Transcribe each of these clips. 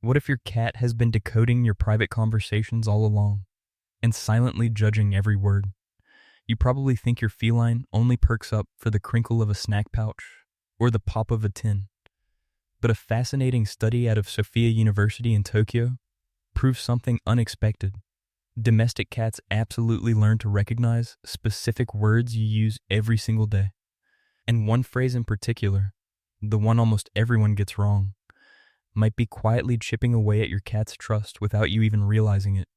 What if your cat has been decoding your private conversations all along and silently judging every word? You probably think your feline only perks up for the crinkle of a snack pouch or the pop of a tin. But a fascinating study out of Sophia University in Tokyo proves something unexpected. Domestic cats absolutely learn to recognize specific words you use every single day. And one phrase in particular, the one almost everyone gets wrong, might be quietly chipping away at your cat's trust without you even realizing it.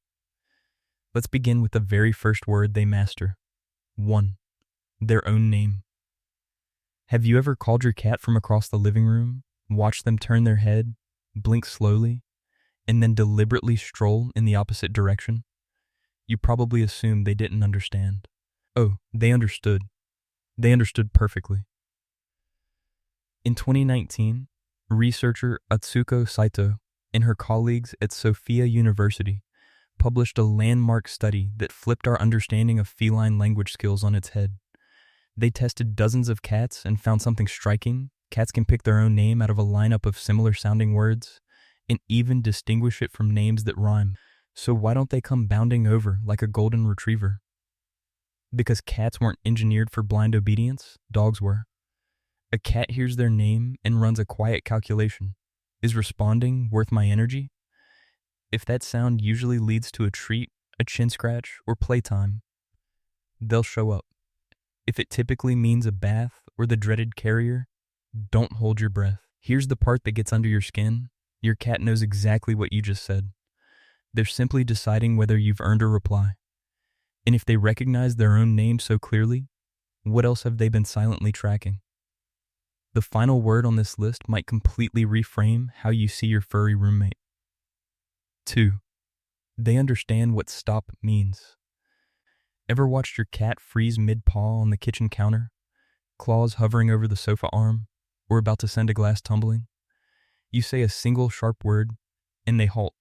Let's begin with the very first word they master. 1. Their own name. Have you ever called your cat from across the living room, watched them turn their head, blink slowly, and then deliberately stroll in the opposite direction? You probably assumed they didn't understand. Oh, they understood. They understood perfectly. In 2019, researcher Atsuko Saito and her colleagues at Sophia University published a landmark study that flipped our understanding of feline language skills on its head. They tested dozens of cats and found something striking. Cats can pick their own name out of a lineup of similar-sounding words and even distinguish it from names that rhyme. So why don't they come bounding over like a golden retriever? Because cats weren't engineered for blind obedience, dogs were. A cat hears their name and runs a quiet calculation. Is responding worth my energy? If that sound usually leads to a treat, a chin scratch, or playtime, they'll show up. If it typically means a bath or the dreaded carrier, don't hold your breath. Here's the part that gets under your skin. Your cat knows exactly what you just said. They're simply deciding whether you've earned a reply. And if they recognize their own name so clearly, what else have they been silently tracking? The final word on this list might completely reframe how you see your furry roommate. 2. They understand what stop means. Ever watched your cat freeze mid-paw on the kitchen counter, claws hovering over the sofa arm, or about to send a glass tumbling? You say a single sharp word, and they halt.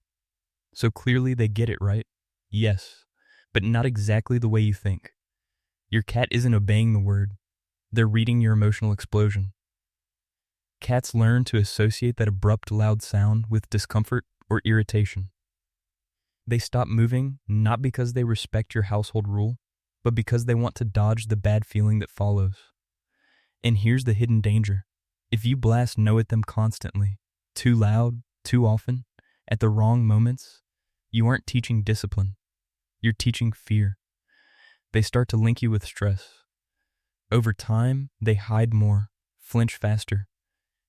So clearly they get it, right? Yes, but not exactly the way you think. Your cat isn't obeying the word. They're reading your emotional explosion. Cats learn to associate that abrupt, loud sound with discomfort or irritation. They stop moving not because they respect your household rule, but because they want to dodge the bad feeling that follows. And here's the hidden danger. If you blast no at them constantly, too loud, too often, at the wrong moments, you aren't teaching discipline. You're teaching fear. They start to link you with stress. Over time, they hide more, flinch faster,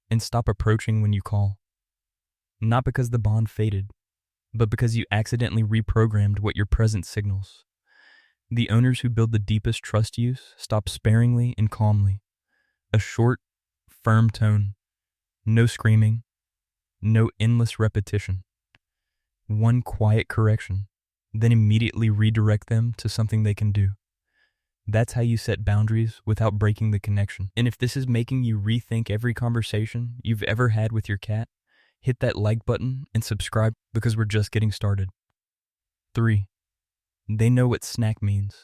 and stop approaching when you call. Not because the bond faded, but because you accidentally reprogrammed what your presence signals. The owners who build the deepest trust use stop sparingly and calmly. A short, firm tone. No screaming. No endless repetition. One quiet correction, then immediately redirect them to something they can do. That's how you set boundaries without breaking the connection. And if this is making you rethink every conversation you've ever had with your cat, hit that like button and subscribe because we're just getting started. 3. They know what snack means.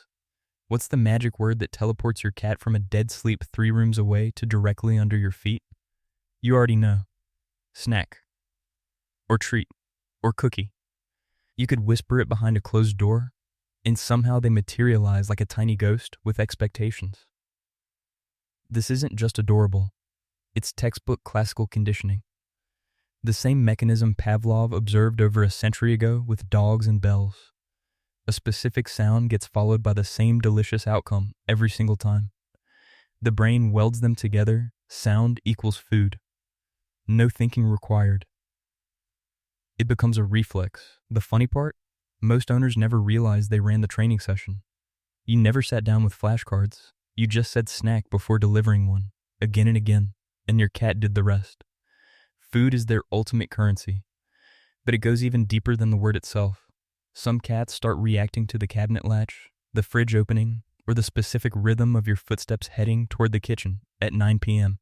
What's the magic word that teleports your cat from a dead sleep 3 rooms away to directly under your feet? You already know. Snack. Or treat. Or cookie. You could whisper it behind a closed door, and somehow they materialize like a tiny ghost with expectations. This isn't just adorable. It's textbook classical conditioning. The same mechanism Pavlov observed over a century ago with dogs and bells. A specific sound gets followed by the same delicious outcome every single time. The brain welds them together, sound equals food. No thinking required. It becomes a reflex. The funny part? Most owners never realized they ran the training session. You never sat down with flashcards. You just said snack before delivering one, again and again, and your cat did the rest. Food is their ultimate currency, but it goes even deeper than the word itself. Some cats start reacting to the cabinet latch, the fridge opening, or the specific rhythm of your footsteps heading toward the kitchen at 9 p.m.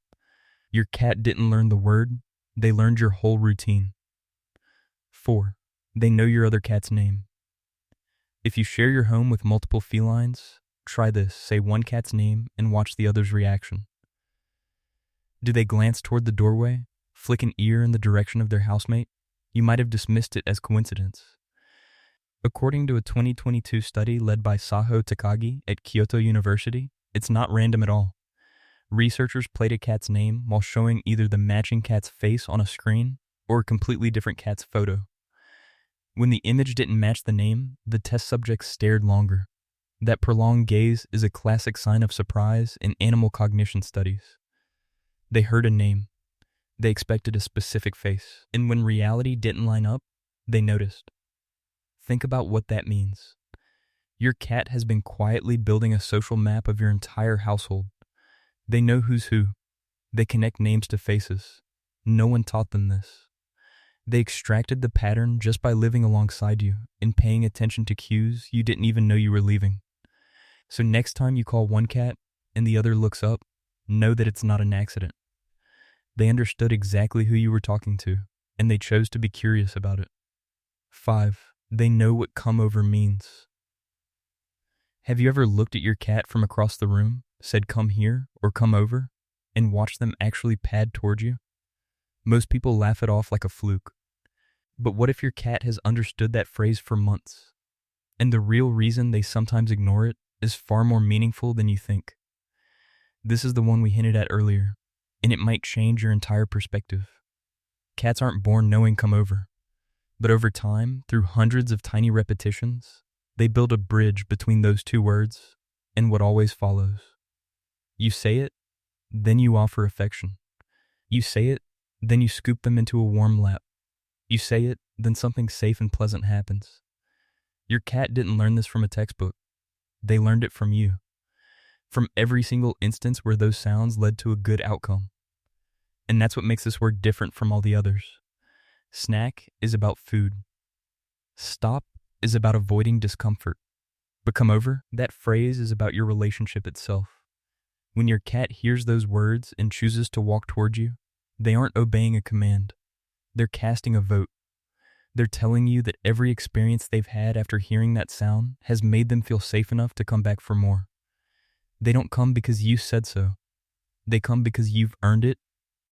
Your cat didn't learn the word, they learned your whole routine. 4. They know your other cat's name. If you share your home with multiple felines, try this. Say one cat's name and watch the other's reaction. Do they glance toward the doorway, flick an ear in the direction of their housemate, You might have dismissed it as coincidence. According to a 2022 study led by Saho Takagi at Kyoto University, it's not random at all. Researchers played a cat's name while showing either the matching cat's face on a screen or a completely different cat's photo. When the image didn't match the name, the test subjects stared longer. That prolonged gaze is a classic sign of surprise in animal cognition studies. They heard a name. They expected a specific face. And when reality didn't line up, they noticed. Think about what that means. Your cat has been quietly building a social map of your entire household. They know who's who. They connect names to faces. No one taught them this. They extracted the pattern just by living alongside you and paying attention to cues you didn't even know you were leaving. So next time you call one cat and the other looks up, know that it's not an accident. They understood exactly who you were talking to, and they chose to be curious about it. 5. They know what come over means. Have you ever looked at your cat from across the room, said come here or come over, and watched them actually pad toward you? Most people laugh it off like a fluke. But what if your cat has understood that phrase for months? And the real reason they sometimes ignore it is far more meaningful than you think. This is the one we hinted at earlier, and it might change your entire perspective. Cats aren't born knowing come over, but over time, through hundreds of tiny repetitions, they build a bridge between those two words and what always follows. You say it, then you offer affection. You say it, then you scoop them into a warm lap. You say it, then something safe and pleasant happens. Your cat didn't learn this from a textbook. They learned it from you. From every single instance where those sounds led to a good outcome. And that's what makes this word different from all the others. Snack is about food. Stop is about avoiding discomfort. But come over, that phrase is about your relationship itself. When your cat hears those words and chooses to walk toward you, they aren't obeying a command. They're casting a vote. They're telling you that every experience they've had after hearing that sound has made them feel safe enough to come back for more. They don't come because you said so. They come because you've earned it